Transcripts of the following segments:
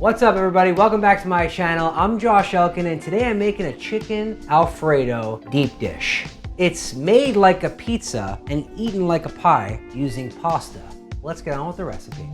What's up everybody, welcome back to my channel. I'm TheJoshElkin and today I'm making a chicken Alfredo deep dish. It's made like a pizza and eaten like a pie using pasta. Let's get on with the recipe.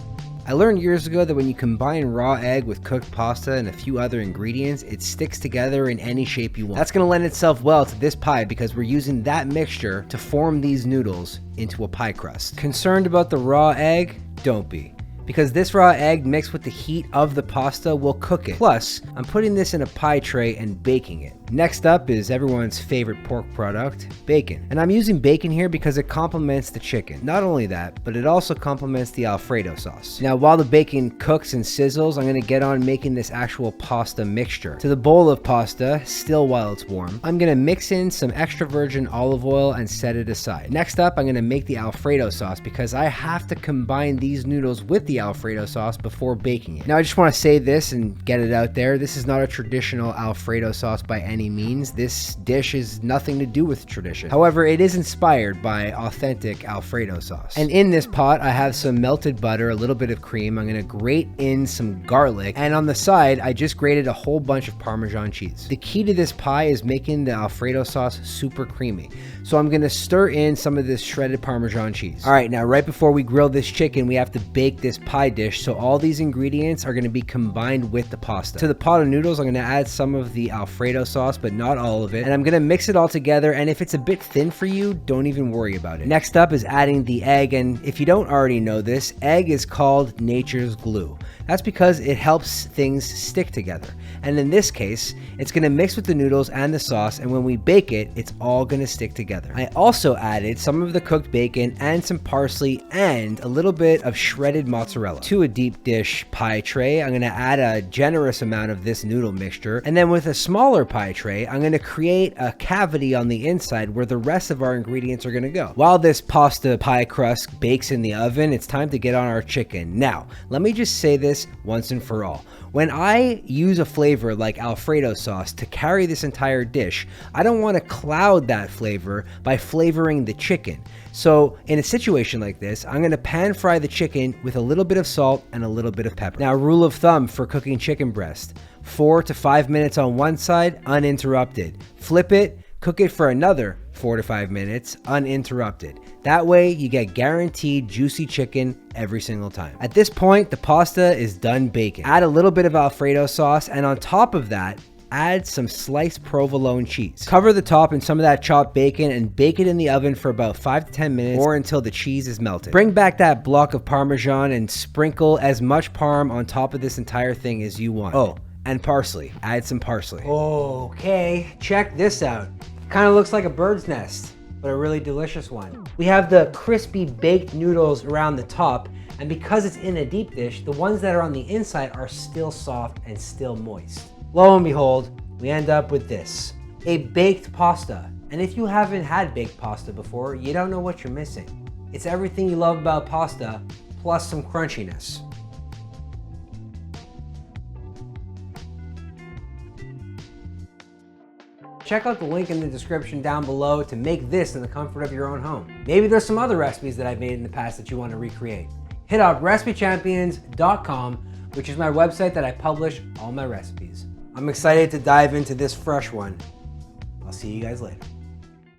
I learned years ago that when you combine raw egg with cooked pasta and a few other ingredients, it sticks together in any shape you want. That's gonna lend itself well to this pie because we're using that mixture to form these noodles into a pie crust. Concerned about the raw egg? Don't be. Because this raw egg mixed with the heat of the pasta will cook it. Plus, I'm putting this in a pie tray and baking it. Next up is everyone's favorite pork product, bacon. And I'm using bacon here because it complements the chicken. Not only that, but it also complements the Alfredo sauce. Now, while the bacon cooks and sizzles, I'm gonna get on making this actual pasta mixture. To the bowl of pasta, still while it's warm, I'm gonna mix in some extra virgin olive oil and set it aside. Next up, I'm gonna make the Alfredo sauce because I have to combine these noodles with the Alfredo sauce before baking it. Now, I just wanna say this and get it out there. This is not a traditional Alfredo sauce by any means. This dish is nothing to do with tradition. However, it is inspired by authentic Alfredo sauce. And in this pot, I have some melted butter, a little bit of cream. I'm gonna grate in some garlic. And on the side, I just grated a whole bunch of Parmesan cheese. The key to this pie is making the Alfredo sauce super creamy. So I'm gonna stir in some of this shredded Parmesan cheese. All right, now right before we grill this chicken, we have to bake this pie dish. So all these ingredients are gonna be combined with the pasta. To the pot of noodles, I'm gonna add some of the Alfredo sauce, but not all of it. And I'm gonna mix it all together. And if it's a bit thin for you, don't even worry about it. Next up is adding the egg. And if you don't already know this, egg is called nature's glue. That's because it helps things stick together. And in this case, it's gonna mix with the noodles and the sauce, and when we bake it, it's all gonna stick together. I also added some of the cooked bacon and some parsley and a little bit of shredded mozzarella. To a deep dish pie tray, I'm gonna add a generous amount of this noodle mixture, and then with a smaller pie tray, I'm gonna create a cavity on the inside where the rest of our ingredients are gonna go. While this pasta pie crust bakes in the oven, it's time to get on our chicken. Now, let me just say this once and for all. When I use a flavor like Alfredo sauce to carry this entire dish, I don't want to cloud that flavor by flavoring the chicken. So in a situation like this, I'm going to pan fry the chicken with a little bit of salt and a little bit of pepper. Now, rule of thumb for cooking chicken breast: 4 to 5 minutes on one side, uninterrupted. Flip it, cook it for another 4 to 5 minutes, uninterrupted. That way, you get guaranteed juicy chicken every single time. At this point, the pasta is done baking. Add a little bit of Alfredo sauce, and on top of that, add some sliced provolone cheese. Cover the top in some of that chopped bacon and bake it in the oven for about 5 to 10 minutes or until the cheese is melted. Bring back that block of Parmesan and sprinkle as much parm on top of this entire thing as you want. Oh, and parsley. Add some parsley. Okay, check this out. Kind of looks like a bird's nest, but a really delicious one. We have the crispy baked noodles around the top, and because it's in a deep dish, the ones that are on the inside are still soft and still moist. Lo and behold, we end up with this, a baked pasta. And if you haven't had baked pasta before, you don't know what you're missing. It's everything you love about pasta, plus some crunchiness. Check out the link in the description down below to make this in the comfort of your own home. Maybe there's some other recipes that I've made in the past that you want to recreate. Hit up recipechampions.com, which is my website that I publish all my recipes. I'm excited to dive into this fresh one. I'll see you guys later.